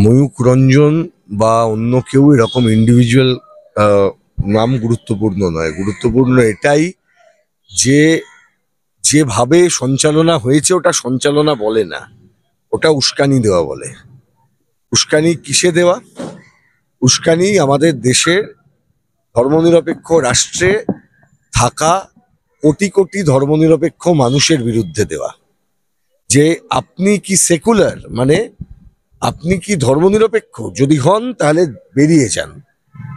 ময়ূক রঞ্জন বা অন্য কেউ এরকম ইন্ডিভিজুয়াল নাম গুরুত্বপূর্ণ নয়। গুরুত্বপূর্ণ এটাই যে যেভাবে সঞ্চালনা হয়েছে ওটা সঞ্চালনা বলে না, ওটা উস্কানি দেওয়া বলে। উস্কানি কিসে দেওয়া? উস্কানি আমাদের দেশের ধর্মনিরপেক্ষ রাষ্ট্রে থাকা কোটি কোটি ধর্মনিরপেক্ষ মানুষের বিরুদ্ধে দেওয়া। যে আপনি কি সেকুলার, মানে আপনি কি ধর্মনিরপেক্ষ? যদি হন তাহলে বেরিয়ে যান,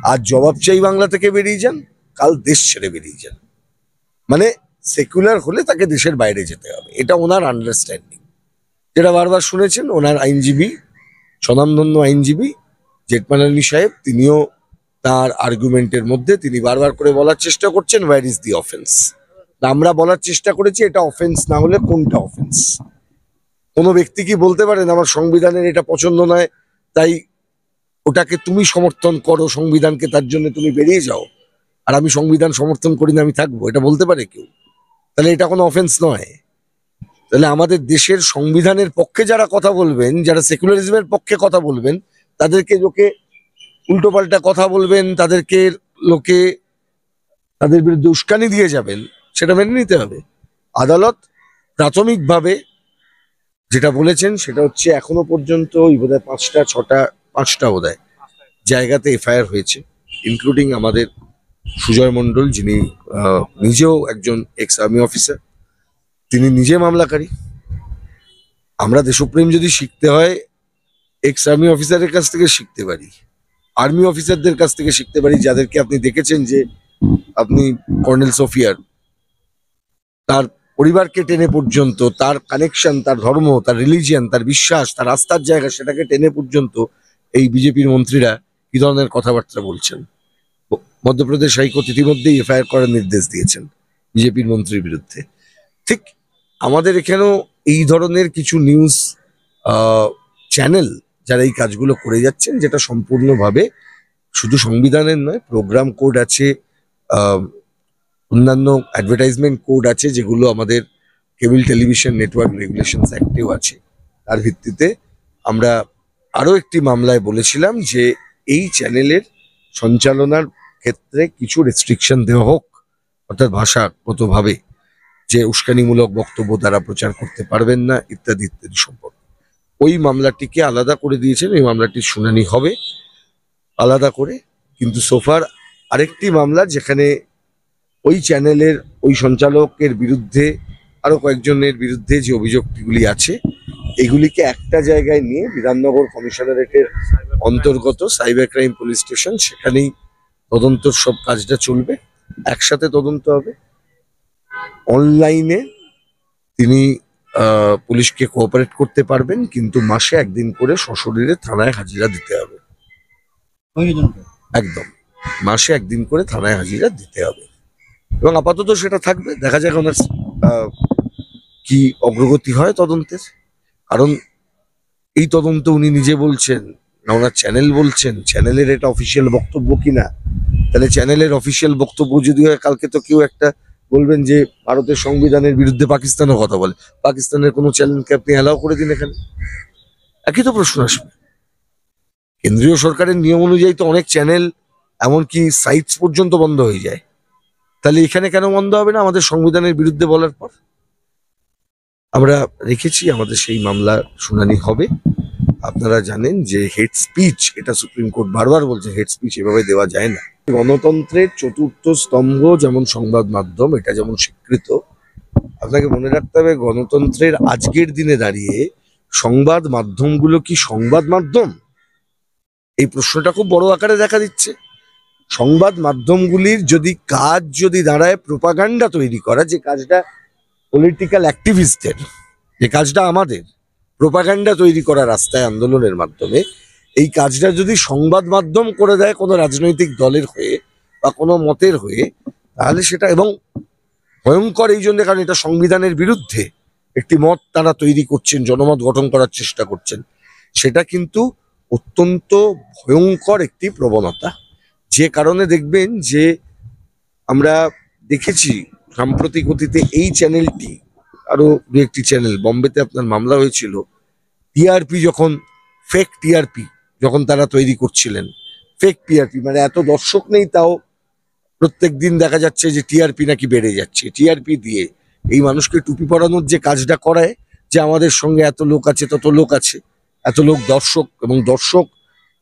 আর জবাব চাই বাংলা থেকে বেরিয়ে যান, কাল দেশ ছেড়ে বেরিয়ে যান। মানে সেকুলার হলে তাকে দেশের বাইরে যেতে হবে, এটা ওনার আন্ডারস্ট্যান্ডিং। যেটা বারবার শুনেছেন, ওনার আইনজীবী, স্বনামধন্য আইনজীবী জেঠমালানি সাহেব, তিনিও তার আর্গুমেন্টের মধ্যে তিনি বারবার করে বলার চেষ্টা করছেন হোয়ার ইজ দি অফেন্স। আমরা বলার চেষ্টা করেছি এটা অফেন্স না হলে কোনটা অফেন্স। কোনো ব্যক্তি কি বলতে পারেন আমার সংবিধানের এটা পছন্দ নয় তাই ওটাকে তুমি সমর্থন করো, সংবিধানকে, তার জন্য তুমি বেরিয়ে যাও, আর আমি সংবিধান সমর্থন করি না আমি থাকবো? এটা বলতে পারে কেউ? তাহলে এটা কোনো অফেন্স নয়। তাহলে আমাদের দেশের সংবিধানের পক্ষে যারা কথা বলবেন, যারা সেকুলারিজমের পক্ষে কথা বলবেন, তাদেরকে লোকে উল্টোপাল্টা কথা বলবেন, তাদেরকে লোকে তাদের বিরুদ্ধে উস্কানি দিয়ে যাবেন, সেটা মেনে নিতে হবে। আদালত প্রাথমিকভাবে যেটা বলেছেন সেটা হচ্ছে এখনো পর্যন্ত ওই বোধহয় পাঁচটা বোধহয় জায়গাতে এফআইআর হয়েছে, ইনক্লুডিং আমাদের সুজয় মণ্ডল, যিনি নিজেও একজন এক্স আর্মি অফিসার, তিনি নিজে মামলাকারী। আমরা দেশপ্রেম যদি শিখতে হয় এক্স আর্মি অফিসারের কাছ থেকে শিখতে পারি, আর্মি অফিসারদের কাছ থেকে শিখতে পারি, যাদেরকে আপনি দেখেছেন যে আপনি কর্নেল সোফিয়ার, তার পরিবারকে টেনে পর্যন্ত, তার কানেকশন, তার ধর্ম, তার রিলিজিয়ান, তার বিশ্বাস, তার আস্থার জায়গা, সেটাকে টেনে পর্যন্ত এই বিজেপির মন্ত্রীরা কি ধরনের কথাবার্তা বলছেন। মধ্যপ্রদেশ হাইকোর্ট ইতিমধ্যেই এফআইআর করার নির্দেশ দিয়েছেন বিজেপির মন্ত্রীর বিরুদ্ধে। ঠিক আমাদের এখানেও এই ধরনের কিছু নিউজ চ্যানেল যারা এই কাজগুলো করে যাচ্ছেন, যেটা সম্পূর্ণভাবে শুধু সংবিধানের নয়, প্রোগ্রাম কোড আছে, অন্যান্য অ্যাডভার্টাইজমেন্ট কোড আছে, যেগুলো আমাদের কেবল টেলিভিশন নেটওয়ার্ক রেগুলেশন অ্যাক্টেও আছে। তার ভিত্তিতে আমরা আরো একটি মামলায় বলেছিলাম যে এই চ্যানেলের সঞ্চালনার ক্ষেত্রে কিছু রেস্ট্রিকশন দেওয়া হোক, অর্থাৎ ভাষাগতভাবে যে উস্কানিমূলক বক্তব্য তারা প্রচার করতে পারবেন না, ইত্যাদি ইত্যাদি সম্পর্কে ওই মামলাটিকে আলাদা করে দিয়েছেন। এই মামলাটির শুনানি হবে আলাদা করে। কিন্তু সোফার আরেকটি মামলা, যেখানে ওই চ্যানেলের ওই সঞ্চালকের বিরুদ্ধে আরো কয়েকজনের বিরুদ্ধে যে অভিযোগগুলি আছে, এগুলিকে একটা জায়গায় নিয়ে বিধাননগর কমিশনারেটের অন্তর্গত সাইবার ক্রাইম পুলিশ স্টেশন, সেখানেই তদন্তর সব কাজটা চলবে, একসাথে তদন্ত হবে। অনলাইনে তিনি পুলিশকে কোঅপারেট করতে পারবেন, কিন্তু মাসে একদিন করে সশরীরে থানায় হাজিরা দিতে হবে। একদম মাসে একদিন করে থানায় হাজিরা দিতে হবে, এবং আপাতত সেটা থাকবে। দেখা যাক ওনার কি অগ্রগতি হয় তদন্তের। কারণ এই তদন্ত উনি নিজে বলছেন না ওনার চ্যানেল বলছেন, চ্যানেলের এটা অফিসিয়াল বক্তব্য কিনা। তাহলে চ্যানেলের অফিসিয়াল বক্তব্য যদি হয়, কালকে তো কেউ একটা বলবেন যে ভারতের সংবিধানের বিরুদ্ধে পাকিস্তানও কথা বলে, পাকিস্তানের কোনো চ্যানেলকে আপনি অ্যালাউ করে দিন এখানে? একই তো প্রশ্ন আসবে। কেন্দ্রীয় সরকারের নিয়ম অনুযায়ী তো অনেক চ্যানেল, এমনকি সাইটস পর্যন্ত বন্ধ হয়ে যায়, তাহলে এখানে কেন বন্ধ হবে না আমাদের সংবিধানের বিরুদ্ধে বলার পর? আমরা রেখেছি, আমাদের সেই মামলা শুনানি হবে। আপনারা জানেন যে হেড স্পিচ, এটা সুপ্রিম কোর্ট বারবার বলছে হেড স্পিচ এভাবে দেওয়া যায় না। গণতন্ত্রের চতুর্থ স্তম্ভ যেমন সংবাদ মাধ্যম, এটা যেমন স্বীকৃত, আপনাকে মনে রাখতে হবে গণতন্ত্রের আজকের দিনে দাঁড়িয়ে সংবাদ মাধ্যমগুলো কি সংবাদ মাধ্যম? এই প্রশ্নটা খুব বড় আকারে দেখা দিচ্ছে। সংবাদ মাধ্যমগুলির কাজ যদি দাঁড়ায় প্রোপাগান্ডা তৈরি করা, যে কাজটা পলিটিক্যাল অ্যাক্টিভিস্টদের, যে কাজটা আমাদের প্রোপাগান্ডা তৈরি করা রাস্তায় আন্দোলনের মাধ্যমে, এই কাজটা যদি সংবাদ মাধ্যম করে দেয় কোনো রাজনৈতিক দলের হয়ে বা কোনো মতের হয়ে, তাহলে সেটা, এবং ভয়ঙ্কর এই জন্য কারণ এটা সংবিধানের বিরুদ্ধে একটি মত তারা তৈরি করছেন, জনমত গঠন করার চেষ্টা করছেন, সেটা কিন্তু অত্যন্ত ভয়ঙ্কর একটি প্রবণতা। যে কারণে দেখবেন যে আমরা দেখেছি সাম্প্রতিক অতীতে এই চ্যানেলটি, আরো দু একটি চ্যানেল, বম্বেতে আপনার মামলা হয়েছিল, টিআরপি যখন ফেক টিআরপি যখন তারা তৈরি করছিলেন, ফেক টিআরপি মানে এত দর্শক নেই, তাও প্রত্যেক দিন দেখা যাচ্ছে যে টিআরপি নাকি বেড়ে যাচ্ছে। টিআরপি দিয়ে এই মানুষকে টুপি পরানোর যে কাজটা করায়, যে আমাদের সঙ্গে এত লোক আছে, তত লোক আছে, এত লোক দর্শক, এবং দর্শক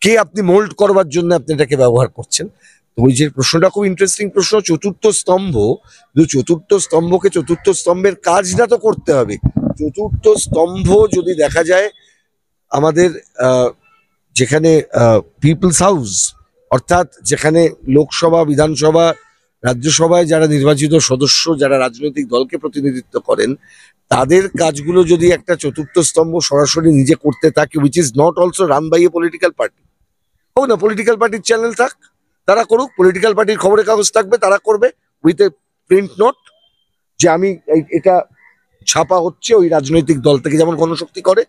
কে আপনি মোল্ড করবার জন্য আপনি এটাকে ব্যবহার করছেন। তো ওই যে প্রশ্নটা খুব ইন্টারেস্টিং প্রশ্ন, চতুর্থ স্তম্ভ, চতুর্থ স্তম্ভকে চতুর্থ স্তম্ভের কাজটা তো করতে হবে। চতুর্থ স্তম্ভ যদি দেখা যায় আমাদের যেখানে পিপলস হাউস, অর্থাৎ যেখানে লোকসভা, বিধানসভা, রাজ্যসভায় যারা নির্বাচিত সদস্য, যারা রাজনৈতিক দলকে প্রতিনিধিত্ব করেন, তাদের কাজগুলো যদি একটা চতুর্থ স্তম্ভ সরাসরি নিজে করতে থাকে, which is not also run by a political party. হোক না, পলিটিক্যাল পার্টির চ্যানেল থাক, তারা করুক, পলিটিক্যাল পার্টির খবরের কাগজ থাকবে, তারা করবে উইথ এ প্রিন্ট নোট যে আমি এটা ছাপা হচ্ছে ওই রাজনৈতিক দল থেকে, যেমন গণশক্তি করে,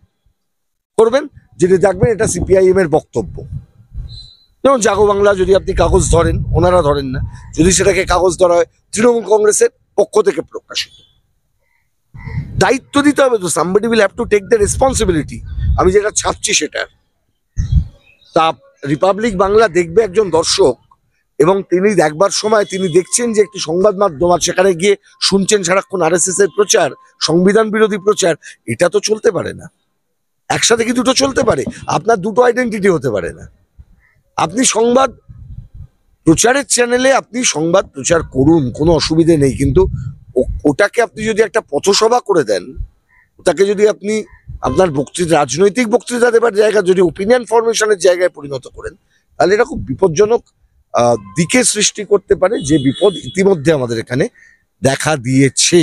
করবেন, যেটা দেখবেন এটা সিপিআইএম এর বক্তব্য। যেমন জাগো বাংলা যদি আপনি কাগজ ধরেন, ওনারা ধরেন না, যদি সেটাকে কাগজ ধরা হয় তৃণমূল কংগ্রেসের পক্ষ থেকে প্রকাশিত, দায়িত্ব দিতে হবে তো, somebody will have to take the responsibility. আমি যেটা ছাপছি সেটা, তা রিপাবলিক বাংলা দেখবে একজন দর্শক, এবং তিনি দেখবার সময় তিনি দেখছেন যে একটি সংবাদ মাধ্যম, আর সেখানে গিয়ে শুনছেন সারাক্ষণ আরএসএস এর প্রচার, সংবিধান বিরোধী প্রচার। এটা তো চলতে পারে না, একসাথে কি দুটো চলতে পারে? আপনার দুটো আইডেন্টিটি হতে পারে না। আপনি সংবাদ প্রচারের চ্যানেলে আপনি সংবাদ প্রচার করুন, কোনো অসুবিধে নেই, কিন্তু ওটাকে আপনি যদি একটা পথসভা করে দেন, ওটাকে যদি আপনি আপনার বক্তৃতা, রাজনৈতিক বক্তৃতা দেবার জায়গা যদি ওপিনিয়ন ফরমেশনের জায়গায় পরিণত করেন, তাহলে এটা খুব বিপজ্জনক দিকে সৃষ্টি করতে পারে, যে বিপদ ইতিমধ্যে আমাদের এখানে দেখা দিয়েছে।